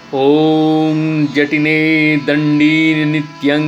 ॐ जटिने दण्डीन नित्यं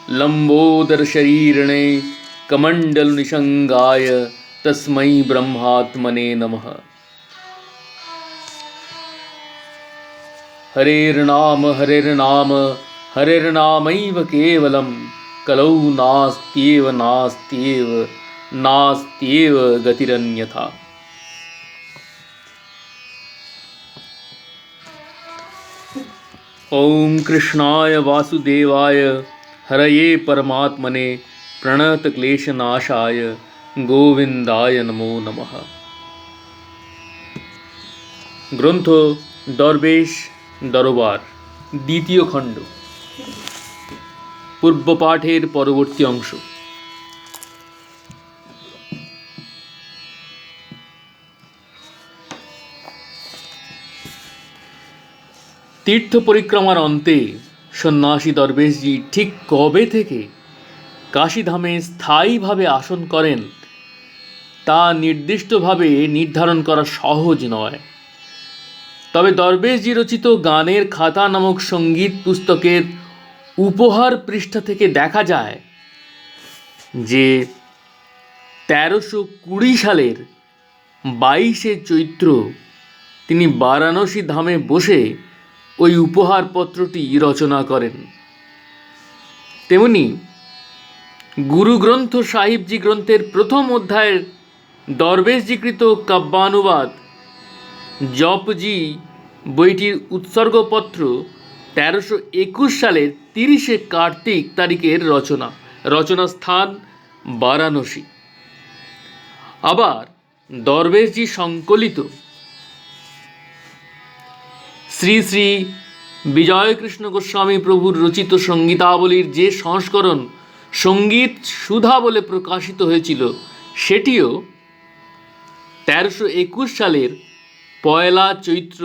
लम्बोदरशरीरिणे कमण्डलनिषङ्गाय तस्मै ब्रह्मात्मने नमः। हरेर्नाम हरेर्नामैव केवलं कलौ नास्त्येव गतिरन्यथा। ओम कृष्णाय वासुदेवाय हरये परमात्मने प्रणतक्लेशनाशाय गोविंदाय नमो नमः। গ্রন্থ দরবেশ দরবার দ্বিতীয় খণ্ড পূর্ব পাঠের পরবর্তী অংশ। তীর্থ পরিক্রমার অন্তে সন্ন্যাসী দরবেশজি ঠিক কবে থেকে কাশীধামে স্থায়ীভাবে আসন করেন তা নির্দিষ্টভাবে নির্ধারণ করা সহজ নয়। তবে দরবেশজি রচিত গানের খাতা নামক সঙ্গীত পুস্তকের উপহার পৃষ্ঠা থেকে দেখা যায় যে 1320 সালের 22শে চৈত্র তিনি বারাণসী ধামে বসে ওই উপহারপত্রটি রচনা করেন। তেমনি গুরুগ্রন্থ সাহিবজি গ্রন্থের প্রথম অধ্যায়ের দরবেশজিকৃত কাব্যানুবাদ জপজি বইটির উৎসর্গপত্র 1321 সালের 30শে কার্তিক তারিখের রচনা স্থান বারাণসী। আবার দরবেশজি সংকলিত শ্রী শ্রী বিজয়কৃষ্ণ গোস্বামী প্রভুর রচিত সঙ্গীতাবলীর যে সংস্করণ সঙ্গীত সুধা বলে প্রকাশিত হয়েছিল সেটিও 1321 সালের 1 চৈত্র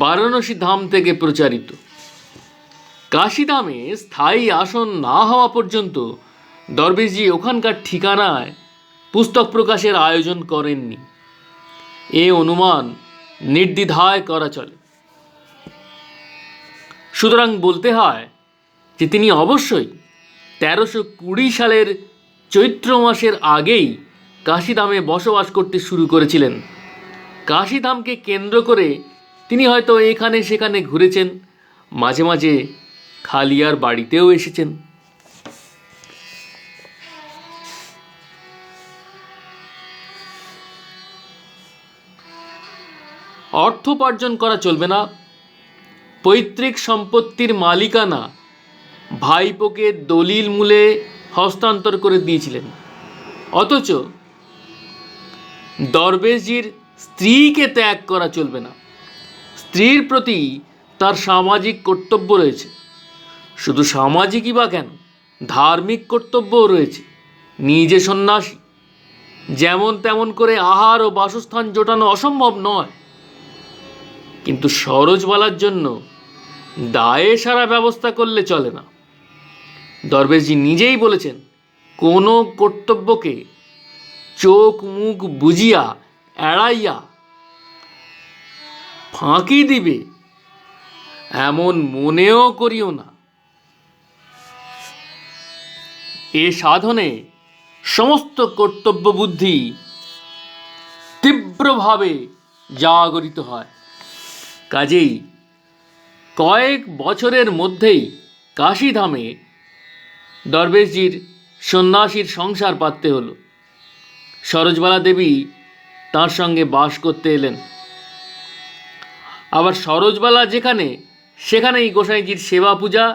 বারাণসী ধাম থেকে প্রচারিত। কাশীধামে স্থায়ী আসন না হওয়া পর্যন্ত দরবেশজি ওখানকার ঠিকানায় পুস্তক প্রকাশের আয়োজন করেননি, এ অনুমান নির্দ্বিধায় করা চলে। সুতরাং বলতে হয় যে তিনি অবশ্যই 1320 সালের চৈত্র মাসের আগেই কাশীধামে বসবাস করতে শুরু করেছিলেন। কাশীধামকে কেন্দ্র করে তিনি হয়তো এখানে সেখানে ঘুরেছেন, মাঝে মাঝে খালিয়ার বাড়িতেও এসেছেন। অর্থোপার্জন করা চলবে না, পৈতৃক সম্পত্তির মালিকানা ভাইপোকে দলিল মূলে হস্তান্তর করে দিয়েছিলেন। অথচ দরবেশজির স্ত্রীকে ত্যাগ করা চলবে না। স্ত্রীর প্রতি তার সামাজিক কর্তব্য রয়েছে, শুধু সামাজিকই বা কেন, ধার্মিক কর্তব্যও রয়েছে। নিজে সন্ন্যাসী, যেমন তেমন করে আহার ও বাসস্থান জোটানো অসম্ভব নয়, কিন্তু সরোজবালার জন্য দায়ে সারা ব্যবস্থা করলে চলে না। দরবেশজি নিজেই বলেছেন, কোনো কর্তব্যকে চোখ মুখ বুজিয়া এড়াইয়া ফাঁকি দিবে এমন মনেও করিও না। এ সাধনে সমস্ত কর্তব্য বুদ্ধি তীব্রভাবে জাগরিত হয়। কাজেই কয়েক বছরের মধ্যেই কাশীধামে দরবেশজির সন্ন্যাসীর সংসার পাততে হলো। সরোজবালা দেবী তার সঙ্গে বাস করতে এলেন। আবার সরোজবালা যেখানে সেখানেই গোসাইজির সেবা পূজা,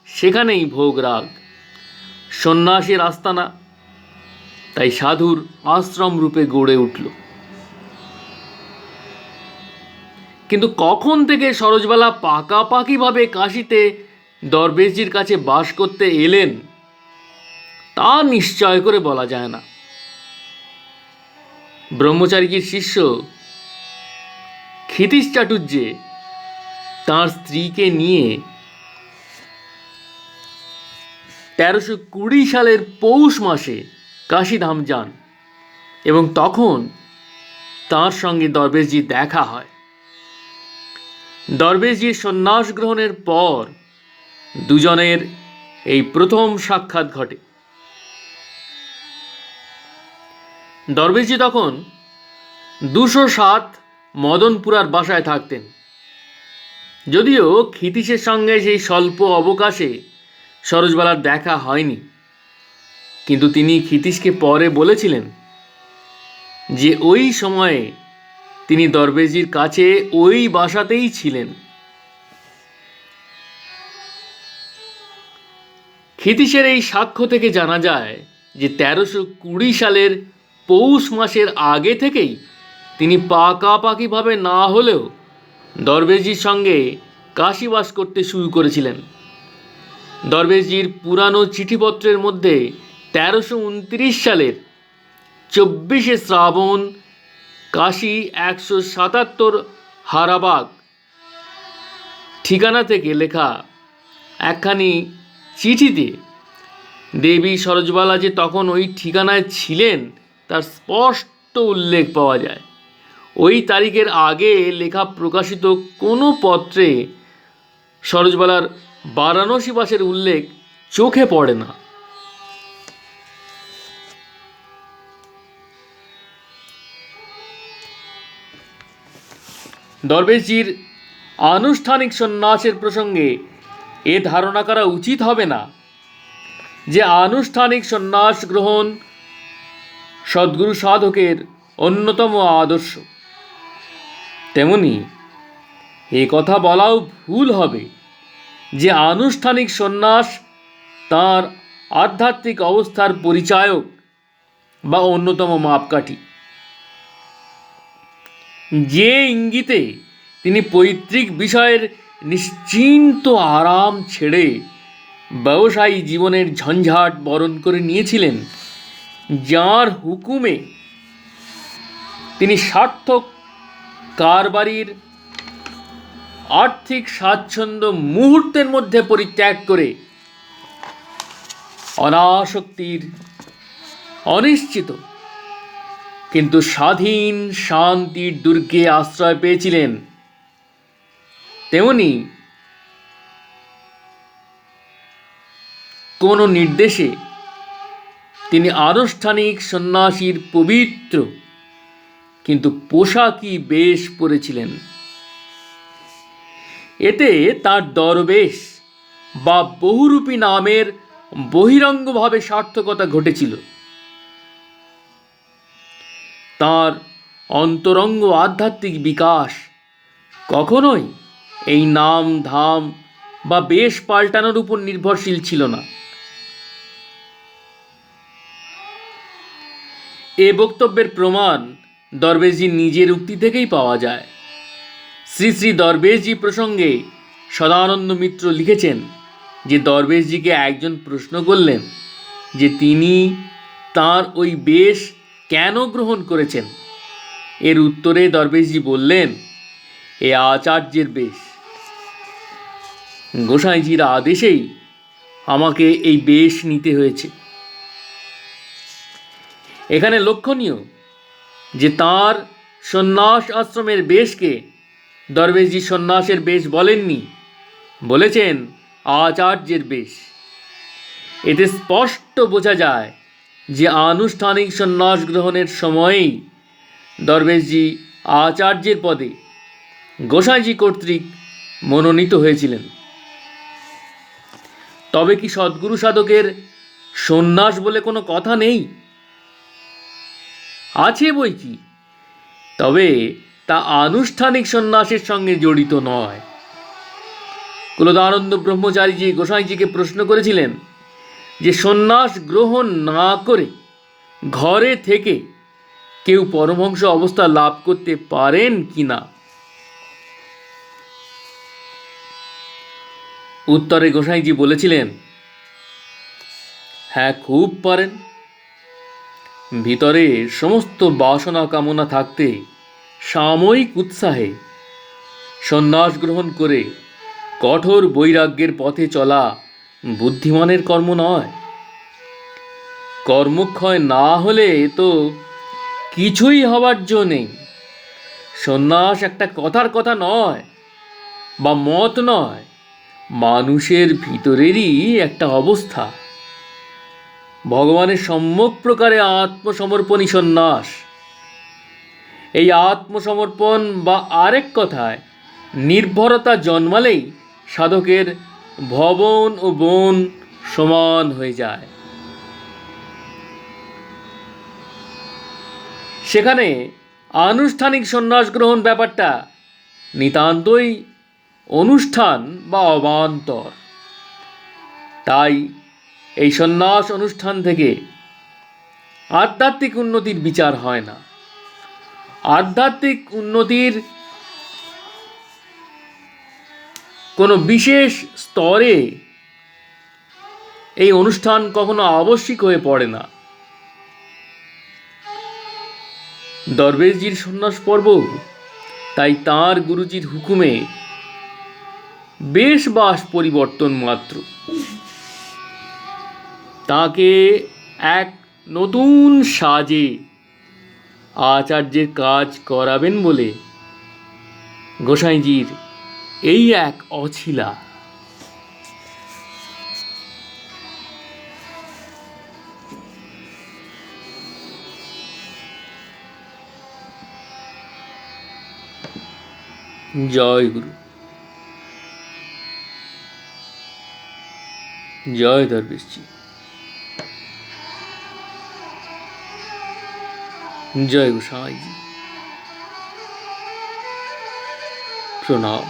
সেখানেই ভোগ রাগ। সন্ন্যাসীর আস্তানা তাই সাধুর আশ্রম রূপে গড়ে উঠল। কিন্তু কখন থেকে সরোজবালা পাকাপাকিভাবে কাশীতে দরবেশজির কাছে বাস করতে এলেন তা নিশ্চয় করে বলা যায় না। ব্রহ্মচারীজির শিষ্য ক্ষিতীশ চাটুর্যে তাঁর স্ত্রীকে নিয়ে 1320 সালের পৌষ মাসে কাশীধাম যান এবং তখন তাঁর সঙ্গে দরবেশজি দেখা হয়। দরবেশজির সন্ন্যাস গ্রহণের পর দুজনের এই প্রথম সাক্ষাৎ ঘটে। দরবেশজি তখন 207 মদনপুরার বাসায় থাকতেন। যদিও ক্ষিতীশের সঙ্গে সেই স্বল্প অবকাশে সরোজবালার দেখা হয়নি, কিন্তু তিনি ক্ষিতীশকে পরে বলেছিলেন যে ওই সময়ে তিনি দরবেশজির কাছে ওই বাসাতেই ছিলেন। ক্ষিতীশের এই সাক্ষ্য থেকে জানা যায় যে 1320 সালের পৌষ মাসের আগে থেকেই তিনি পাকাপাকিভাবে না হলেও দরবেশজির সঙ্গে কাশীবাস করতে শুরু করেছিলেন। দরবেশজির পুরানো চিঠিপত্রের মধ্যে 1329 সালের 24শে শ্রাবণ কাশী 177 হারাবাগ ঠিকানা থেকে লেখা একখানি চিঠিতে দেবী সরোজবালা যে তখন ওই ঠিকানায় ছিলেন তার স্পষ্ট উল্লেখ পাওয়া যায়। ওই তারিখের আগে লেখা প্রকাশিত কোনো পত্রে সরোজবালার বারাণসীবাসের উল্লেখ চোখে পড়ে না। দরবেশজির আনুষ্ঠানিক সন্ন্যাসের প্রসঙ্গে এ ধারণা করা উচিত হবে না যে আনুষ্ঠানিক সন্ন্যাস গ্রহণ সদ্গুরু সাধকের অন্যতম আদর্শ। তেমনি এ কথা বলাও ভুল হবে যে আনুষ্ঠানিক সন্ন্যাস তাঁর আধ্যাত্মিক অবস্থার পরিচায়ক বা অন্যতম মাপকাঠি। যে ইঙ্গিতে তিনি পৈতৃক বিষয়ের নিশ্চিন্ত আরাম ছেড়ে ব্যবসায়ী জীবনের ঝঞ্ঝাট বরণ করে নিয়েছিলেন, যার হুকুমে তিনি সার্থক কারবারির আর্থিক স্বাচ্ছন্দ্য মুহূর্তের মধ্যে পরিত্যাগ করে অনাসক্তির অনিশ্চিত কিন্তু স্বাধীন শান্তির দুর্গে আশ্রয় পেয়েছিলেন, তেমনি কোন নির্দেশে তিনি আনুষ্ঠানিক সন্ন্যাসীর পবিত্র কিন্তু পোশাকি বেশ পরেছিলেন। এতে তার দরবেশ বা বহুরূপী নামের বহিরঙ্গভাবে সার্থকতা ঘটেছিল। তার অন্তরঙ্গ আধ্যাত্মিক বিকাশ কখনোই এই নাম ধাম বা বেশ পাল্টানোর উপর নির্ভরশীল ছিল না। এ বক্তব্যের প্রমাণ দরবেশজি নিজের উক্তি থেকেই পাওয়া যায়। শ্রী শ্রী দরবেশজি প্রসঙ্গে সদানন্দ মিত্র লিখেছেন যে দরবেশজিকে একজন প্রশ্ন করলেন যে তিনি তার ওই বেশ কেন গ্রহণ করেছেন। এর উত্তরে দরবেশজি বললেন, এ আচার্যের বেশ, গোসাইজির আদেশেই আমাকে এই বেশ নিতে হয়েছে। এখানে লক্ষণীয় যে তাঁর সন্ন্যাস আশ্রমের বেশকে দরবেশজি সন্ন্যাসের বেশ বলেননি, বলেছেন আচার্যের বেশ। এতে স্পষ্ট বোঝা যায় যে আনুষ্ঠানিক সন্ন্যাস গ্রহণের সময়েই দরবেশজি আচার্যের পদে গোসাইজি কর্তৃক মনোনীত হয়েছিলেন। তবে কি সদ্গুরু সাধকের সন্ন্যাস বলে কোনো কথা নেই? আছে বই কি, তবে তা আনুষ্ঠানিক সন্ন্যাসের সঙ্গে জড়িত নয়। কুলদানন্দ ব্রহ্মচারীজি গোসাইজিকে প্রশ্ন করেছিলেন যে সন্ন্যাস গ্রহণ না করে ঘরে থেকে কেউ পরমহংস অবস্থা লাভ করতে পারেন কিনা। উত্তরে গোসাইজি বলেছিলেন, হ্যাঁ, খুব পারেন। ভিতরে সমস্ত বাসনা কামনা থাকতে সাময়িক উৎসাহে সন্ন্যাস গ্রহণ করে কঠোর বৈরাগ্যের পথে চলা বুদ্ধিমানের কর্ম নয়। কর্মক্ষয় না হলে তো কিছুই হবার জো নেই। সন্ন্যাস একটা কথার কথা নয়, বা মত নয়, মানুষের ভিতরেরই একটা অবস্থা। ভগবানের সম্যক প্রকারে আত্মসমর্পণই সন্ন্যাস। এই আত্মসমর্পণ বা আরেক কথায় নির্ভরতা জন্মালেই সাধকের ভবন ও বন সমান হয়ে যায়। সেখানে আনুষ্ঠানিক সন্ন্যাস গ্রহণ ব্যাপারটা নিতান্তই অনুষ্ঠান বা অবান্তর। তাই এই সন্ন্যাস অনুষ্ঠান থেকে আধ্যাত্মিক উন্নতির বিচার হয় না। আধ্যাত্মিক উন্নতির কোনো বিশেষ স্তরে এই অনুষ্ঠান কখনো আবশ্যিক হয়ে পড়ে না। দরবেশজির সন্ন্যাস পর্ব তাই তাঁর গুরুজির হুকুমে বেশ বাস পরিবর্তন মাত্র। তাকে এক নতুন সাজে আচার্যের কাজ করাবেন বলে গোসাইজির এই এক অছিলা। জয় গুরু, জয় দরবেশজি, জয় গোসাইজি, প্রণাম।